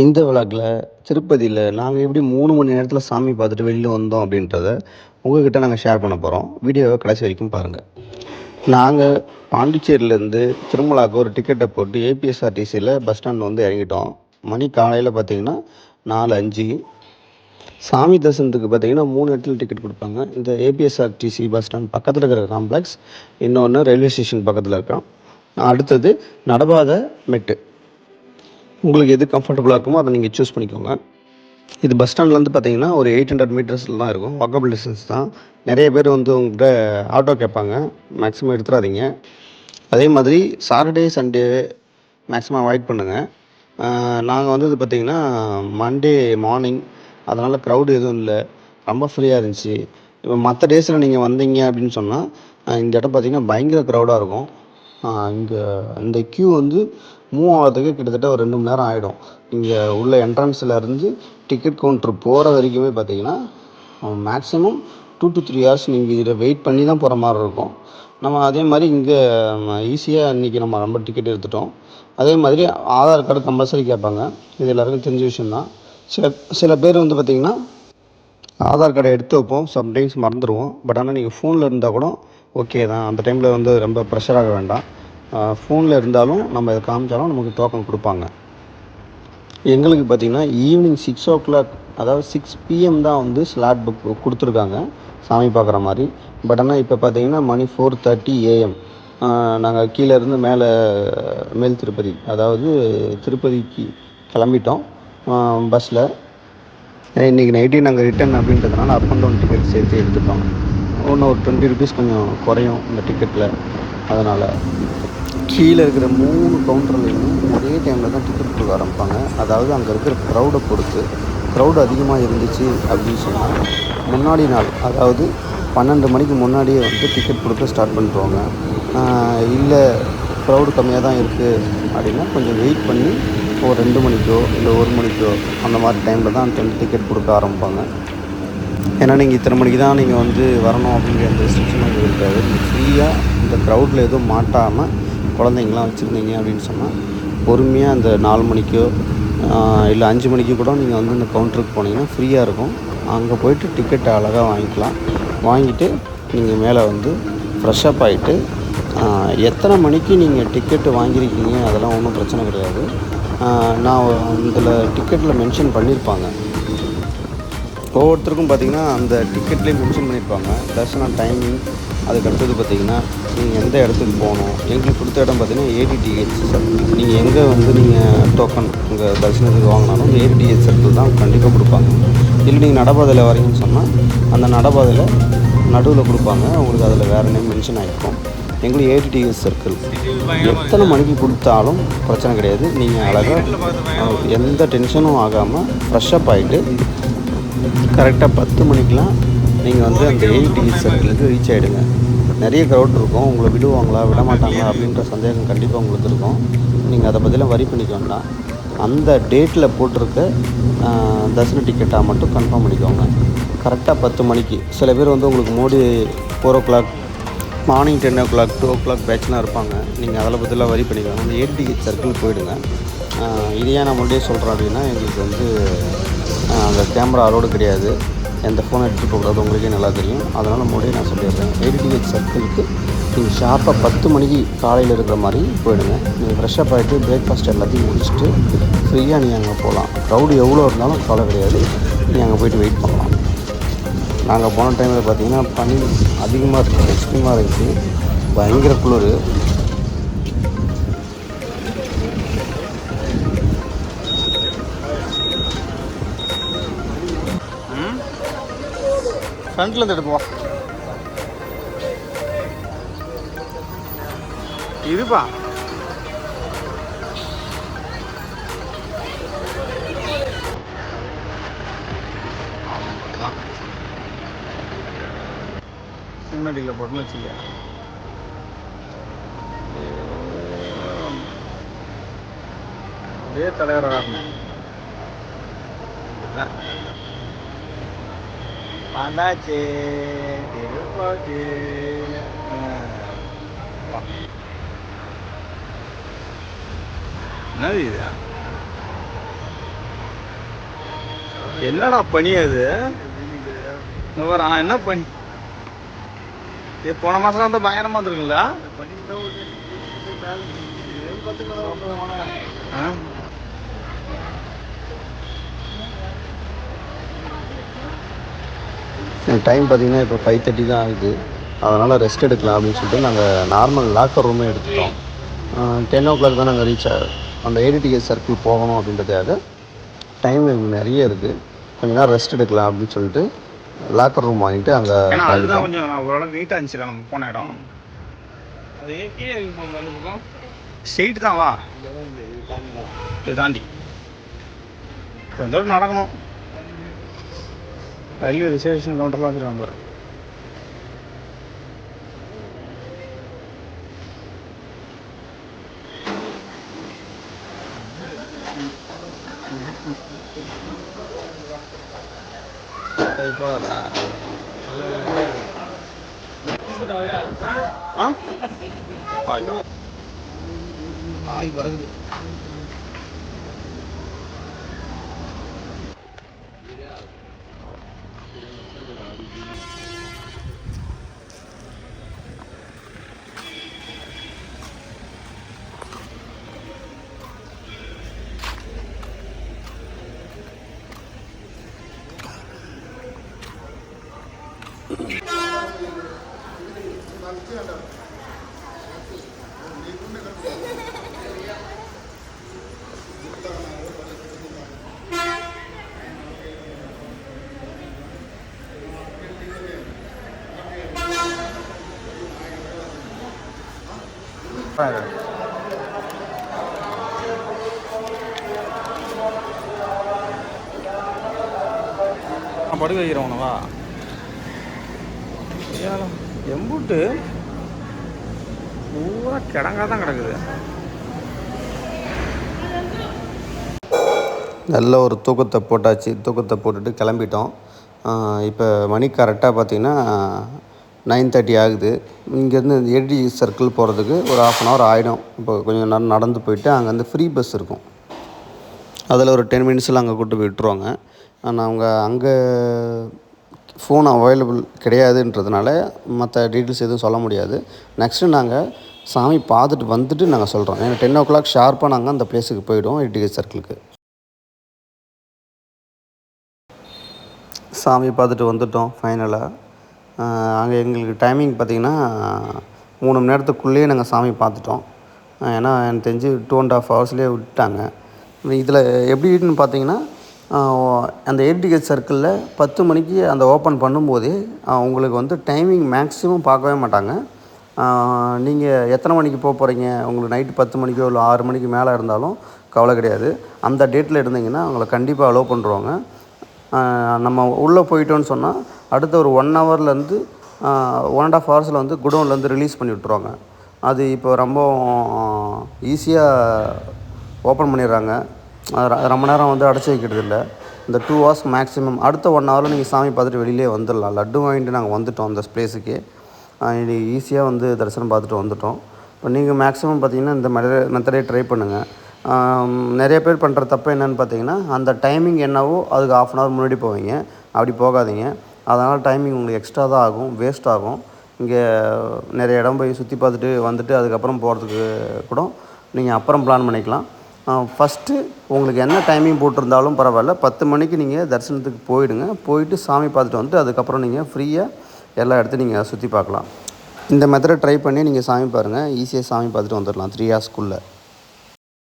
இந்த விழாக்கில் திருப்பதியில் நாங்கள் எப்படி 3 மணி நேரத்தில் சாமி பார்த்துட்டு வெளியில் வந்தோம் அப்படின்றத உங்கள்கிட்ட நாங்கள் ஷேர் பண்ண போகிறோம். வீடியோவை கடைசி வரைக்கும் பாருங்கள். நாங்கள் பாண்டிச்சேரியிலேருந்து திருமலாவுக்கு ஒரு டிக்கெட்டை போட்டு ஏபிஎஸ்ஆர்டிசியில் பஸ் ஸ்டாண்டில் வந்து இறங்கிட்டோம். மணி காலையில் பார்த்திங்கன்னா 4:05. சாமி தரிசனத்துக்கு பார்த்திங்கன்னா 3 இடத்துல டிக்கெட் கொடுப்பாங்க. இந்த ஏபிஎஸ்ஆர்டிசி பஸ் ஸ்டாண்ட் பக்கத்தில் இருக்கிற காம்ப்ளெக்ஸ், இன்னொன்று ரயில்வே ஸ்டேஷன் பக்கத்தில் இருக்கோம். அடுத்தது நடபாத மெட்டு. உங்களுக்கு எது கம்ஃபர்டபுளாக இருக்குமோ அதை நீங்கள் சூஸ் பண்ணிக்கோங்க. இது பஸ் ஸ்டாண்ட்லேருந்து பார்த்தீங்கன்னா ஒரு 800 மீட்டர்ஸில் தான் இருக்கும். வாக்கபிள் டிஸ்டன்ஸ் தான். நிறைய பேர் வந்து உங்கள்கிட்ட ஆட்டோ கேட்பாங்க. மேக்ஸிமம் எடுத்துடாதீங்க. அதே மாதிரி சாட்டர்டே சண்டே மேக்ஸிமம் அவாய்ட் பண்ணுங்கள். நாங்கள் வந்து இது பார்த்திங்கன்னா மண்டே மார்னிங், அதனால் க்ரௌடு எதுவும் இல்லை, ரொம்ப ஃப்ரீயாக இருந்துச்சு. இப்போ மற்ற டேஸில் நீங்கள் வந்தீங்க அப்படின்னு சொன்னால் இந்த இடம் பார்த்திங்கன்னா பயங்கர க்ரௌடாக இருக்கும். இங்கே இந்த க்யூ வந்து மூவ் ஆகிறதுக்கு கிட்டத்தட்ட ஒரு 2 மணி நேரம் ஆகிடும். இங்கே உள்ள என்ட்ரன்ஸில் இருந்து டிக்கெட் கவுண்ட்ரு போகிற வரைக்குமே பார்த்திங்கன்னா மேக்ஸிமம் 2 to 3 ஹவர்ஸ் நீங்கள் இதில் வெயிட் பண்ணி தான் போகிற மாதிரி இருக்கும். நம்ம அதே மாதிரி இங்கே ஈஸியாக இன்றைக்கி நம்ம ரொம்ப டிக்கெட் எடுத்துட்டோம். அதே மாதிரி ஆதார் கார்டு கம்பல்சரி கேட்பாங்க. இது எல்லாருக்கும் தெரிஞ்ச விஷயந்தான். சில பேர் வந்து பார்த்திங்கன்னா ஆதார் கார்டை எடுத்து வைப்போம், சம்டைம்ஸ் மறந்துடுவோம். பட் ஆனால் நீங்கள் ஃபோனில் இருந்தால் கூட ஓகே தான். அந்த டைமில் வந்து ரொம்ப ப்ரெஷராக வேண்டாம். ஃபோனில் இருந்தாலும் நம்ம இதை காமிச்சாலும் நமக்கு டோக்கன் கொடுப்பாங்க. எங்களுக்கு பார்த்திங்கன்னா ஈவினிங் 6 o'clock, அதாவது 6 PM தான் வந்து ஸ்லாட் புக் கொடுத்துருக்காங்க சாமி பார்க்குற மாதிரி. பட் ஆனால் இப்போ பார்த்திங்கன்னா மணி 4:30 AM. நாங்கள் கீழே இருந்து மேல் திருப்பதி, அதாவது திருப்பதிக்கு கிளம்பிட்டோம் பஸ்ஸில். இன்றைக்கி நைட்டே நாங்கள் ரிட்டன் அப்படின்றதுனால அப் அண்ட் டவுன் டிக்கெட் சேர்த்து எடுத்துட்டோம். இன்னும் ஒரு 20 rupees கொஞ்சம் குறையும் இந்த டிக்கெட்டில். அதனால் கீழே இருக்கிற 3 கவுண்டர்லையும் ஒரே டைமில் தான் டிக்கெட் கொடுக்க ஆரம்பிப்பாங்க. அதாவது அங்கே இருக்கிற க்ரௌடை பொறுத்து. க்ரௌடு அதிகமாக இருந்துச்சு அப்படின்னு சொன்னால் முன்னாடி நாள், அதாவது 12 மணிக்கு முன்னாடியே வந்து டிக்கெட் கொடுக்க ஸ்டார்ட் பண்ணிடுவாங்க. இல்லை க்ரௌடு கம்மியாக தான் இருக்குது அப்படின்னா கொஞ்சம் வெயிட் பண்ணி ஒரு 2 மணிக்கோ இல்லை 1 மணிக்கோ அந்த மாதிரி டைமில் தான் டிக்கெட் கொடுக்க ஆரம்பிப்பாங்க. ஏன்னா நீங்கள் இத்தனை மணிக்கு தான் நீங்கள் வந்து வரணும் அப்படிங்கிற எந்த ரெஸ்ட்ரிக்ஷனும் இருக்காது. ஃப்ரீயாக இந்த க்ரௌடில் எதுவும் மாட்டாமல் குழந்தைங்களாம் வச்சுருந்தீங்க அப்படின்னு சொன்னால் பொறுமையாக அந்த 4 மணிக்கோ இல்லை 5 மணிக்கு கூட நீங்கள் வந்து இந்த கவுண்டருக்கு போனீங்கன்னா ஃப்ரீயாக இருக்கும். அங்கே போய்ட்டு டிக்கெட்டை அழகாக வாங்கிக்கலாம். வாங்கிட்டு நீங்கள் மேலே வந்து ஃப்ரெஷ்ஷப் ஆகிட்டு எத்தனை மணிக்கு நீங்கள் டிக்கெட்டு வாங்கியிருக்கீங்க அதெல்லாம் ஒன்றும் பிரச்சனை கிடையாது. நான் இதில் டிக்கெட்டில் மென்ஷன் பண்ணியிருப்பாங்க. ஒவ்வொருத்தருக்கும் பார்த்திங்கன்னா அந்த டிக்கெட்லேயே மென்ஷன் பண்ணியிருப்பாங்க தர்ஷனா டைமிங். அதுக்கடுத்தது பார்த்திங்கன்னா நீங்கள் எந்த இடத்துக்கு போகணும். எங்களுக்கு கொடுத்த இடம் பார்த்திங்கன்னா ஏடிடிஹெச் சர்க்கிள். நீங்கள் எங்கே வந்து நீங்கள் டோக்கன் உங்கள் தரிசனத்துக்கு வாங்கினாலும் ஏடிடிஹெச் சர்க்கிள் தான் கண்டிப்பாக கொடுப்பாங்க. இல்லை நீங்கள் நடப்பாதையில் வரீங்கன்னு சொன்னால் அந்த நடப்பாதையில் நடுவில் கொடுப்பாங்க. உங்களுக்கு அதில் வேறு நேம் மென்ஷன் ஆகிருக்கும். எங்களுக்கு ஏடிடிஹெச் சர்க்கிள். எத்தனை மணிக்கு கொடுத்தாலும் பிரச்சனை கிடையாது. நீங்கள் அழகாக எந்த டென்ஷனும் ஆகாமல் ஃப்ரெஷ்ஷப் ஆகிட்டு கரெக்டாக 10 மணிக்கெலாம் நீங்கள் வந்து அந்த ஏடிடிஹெச் சர்க்கிளுக்கு ரீச் ஆகிடுங்க. நிறைய க்ரௌட் இருக்கும். உங்களை விடுவாங்களா விட மாட்டாங்களா அப்படின்ற சந்தேகம் கண்டிப்பாக உங்களுக்கு இருக்கும். நீங்கள் அதை பற்றிலாம் வரி பண்ணிக்க வேண்டாம். அந்த டேட்டில் போட்டிருக்க தரிசன டிக்கெட்டாக மட்டும் கன்ஃபார்ம் பண்ணிக்கோங்க. கரெக்டாக 10 மணிக்கு. சில பேர் வந்து உங்களுக்கு Modi 4 o'clock, morning 10 o'clock, 2 o'clock பேட்ச்லாம் இருப்பாங்க. நீங்கள் அதில் பற்றிலாம் வரி பண்ணிக்கோங்க. அந்த ஏடிடிஹெச் சர்க்கிள் போயிடுங்க. இது ஏன் நான் முன்னாடியே சொல்கிறேன் அப்படின்னா எங்களுக்கு வந்து அந்த கேமரா அலோடு கிடையாது. எந்த ஃபோனை எடுத்துகிட்டு போகக்கூடாது, உங்களுக்கே நல்லா தெரியும். அதனால் முன்னாடியே நான் சொல்லிடுறேன். ஏடிடிஹெச் சர்க்கிளுக்கு நீங்கள் ஷார்ப்பாக 10 மணிக்கு காலையில் இருக்கிற மாதிரி போயிடுங்க. நீங்கள் ஃப்ரெஷ்ஷப் ஆகிட்டு பிரேக்ஃபாஸ்ட் எல்லாத்தையும் முடிச்சுட்டு ஃப்ரீயாக நீங்கள் அங்கே போகலாம். க்ரௌடு எவ்வளோ இருந்தாலும் கவலை கிடையாது. நீங்கள் அங்கே போய்ட்டு வெயிட் பண்ணலாம். நாங்கள் போன டைமில் பார்த்திங்கன்னா பனி அதிகமாக இருக்குது, எக்ஸ்ட்ரீமாக இருந்துச்சு. பயங்கர குளிர். ஃப்ரண்ட்டில் இருந்து எடுப்போம் இருப்பா. முன்னாடியில் போட்டுன்னு வச்சுக்க. அதே தலைவராக வந்தாச்சு. திருப்பாச்சி என்னது இது? என்னடா பனி அது? என்ன பனி? போன மாதம் வந்து பயங்கரமாக இருந்துருக்குங்களா? டைம் பார்த்தீங்கன்னா இப்போ 5:30 தான் ஆகுது. அதனால் ரெஸ்ட் எடுக்கலாம் அப்படின்னு சொல்லிட்டு நாங்கள் நார்மல் லாக்கர் ரூமே எடுத்துட்டோம். 10 தான் நாங்கள் ரீச் அந்த ஏடிடிஎஸ் சர்க்கிள் போகணும் அப்படின்றதுக்காக டைம் நிறைய இருக்குது. கொஞ்ச நேரம் ரெஸ்ட் எடுக்கலாம் அப்படின்னு சொல்லிட்டு லாக்கர் ரூம் வாங்கிட்டு அங்கே அதுதான் கொஞ்சம் ஓரளவு நீட்டாக இருந்துச்சு நம்ம போன இடம். அது ஸ்ட்ரெயிட் தான் வா இது தாண்டி கொஞ்சம் தூரம் நடக்கணும். ரயில்வே ரிசர்வேஷன் கவுண்டர்லாம் வச்சுருக்காங்க பாரு. வருது படுக்க வைக்கிறேன் உனவா எம்பூட்டு பூரா கிடங்கா தான் கிடக்குது. நல்ல ஒரு தூக்கத்தை போட்டாச்சு. தூக்கத்தை போட்டுட்டு கிளம்பிட்டோம். இப்போ மணி கரெக்டாக பார்த்திங்கன்னா 9:30 ஆகுது. இங்கேருந்து ஏடி சர்க்கிள் போகிறதுக்கு ஒரு 1/2 hour ஆகிடும். இப்போ கொஞ்சம் நேரம் நடந்து போயிட்டு அங்கேருந்து ஃப்ரீ பஸ் இருக்கும். அதில் ஒரு 10 minutesல அங்கே கூட்டு போய் விட்டுருவாங்க. ஆனால் அவங்க அங்கே ஃபோன் அவைலபிள் கிடையாதுன்றதுனால மற்ற டீட்டெயில்ஸ் எதுவும் சொல்ல முடியாது. நெக்ஸ்ட்டு நாங்கள் சாமி பார்த்துட்டு வந்துட்டு நாங்கள் சொல்கிறோம். ஏன்னா 10 ஷார்ப்பாக நாங்கள் அந்த பிளேஸுக்கு போயிடுவோம், ஏடிஎஸ் சர்க்கிளுக்கு. சாமி பார்த்துட்டு வந்துவிட்டோம் ஃபைனலாக. அங்கே எங்களுக்கு டைமிங் பார்த்திங்கன்னா 3 மணி நேரத்துக்குள்ளேயே நாங்கள் சாமி பார்த்துட்டோம். ஏன்னா எனக்கு தெரிஞ்சு 2.5 hours விட்டாங்க. இதில் எப்படின்னு பார்த்தீங்கன்னா அந்த ஏடிஎஸ் சர்க்கிளில் 10 மணிக்கு அந்த ஓப்பன் பண்ணும்போதே உங்களுக்கு வந்து டைமிங் மேக்ஸிமம் பார்க்கவே மாட்டாங்க. நீங்கள் எத்தனை மணிக்கு போகிறீங்க, உங்களுக்கு நைட்டு 10 மணிக்கோ இல்லை 6 மணிக்கு மேலே இருந்தாலும் கவலை கிடையாது. அந்த டேட்டில் இருந்தீங்கன்னா அவங்கள கண்டிப்பாக அலோவ் பண்ணுறவங்க. நம்ம உள்ளே போயிட்டோன்னு சொன்னால் அடுத்த ஒரு 1 hourலேருந்து 1.5 hours வந்து குடோன்லேருந்து ரிலீஸ் பண்ணி விட்ருவாங்க. அது இப்போ ரொம்ப ஈஸியாக ஓப்பன் பண்ணிடுறாங்க. ரொம்ப நேரம் வந்து அடைச்சி வைக்கிறது இல்லை. இந்த 2 hours மேக்ஸிமம். அடுத்த 1 hour நீங்கள் சாமி பார்த்துட்டு வெளியிலே வந்துடலாம். லட்டு வாங்கிட்டு நாங்கள் வந்துவிட்டோம் அந்த பிளேஸுக்கு. ஈஸியாக வந்து தரிசனம் பார்த்துட்டு வந்துவிட்டோம். இப்போ நீங்கள் மேக்ஸிமம் பார்த்திங்கன்னா இந்த மெத்தடே ட்ரை பண்ணுங்கள். நிறைய பேர் பண்ணுற தப்பு என்னென்னு பார்த்தீங்கன்னா அந்த டைமிங் என்னவோ அதுக்கு 1/2 hour முன்னாடி போவீங்க. அப்படி போகாதீங்க. அதனால் டைமிங் உங்களுக்கு எக்ஸ்ட்ரா தான் ஆகும், வேஸ்ட் ஆகும். இங்கே நிறைய இடம் போய் சுற்றி பார்த்துட்டு வந்துட்டு அதுக்கப்புறம் போகிறதுக்கு கூட நீங்கள் அப்புறம் பிளான் பண்ணிக்கலாம். ஃபஸ்ட்டு உங்களுக்கு என்ன டைமிங் போட்டிருந்தாலும் பரவாயில்ல, 10 மணிக்கு நீங்கள் தரிசனத்துக்கு போயிடுங்க. போயிட்டு சாமி பார்த்துட்டு வந்துட்டு அதுக்கப்புறம் நீங்கள் ஃப்ரீயாக எல்லா இடத்தையும் நீங்கள் சுற்றி பார்க்கலாம். இந்த மெத்தடை ட்ரை பண்ணி நீங்கள் சாமி பாருங்கள். ஈஸியாக சாமி பார்த்துட்டு வந்துடலாம் 3 hours.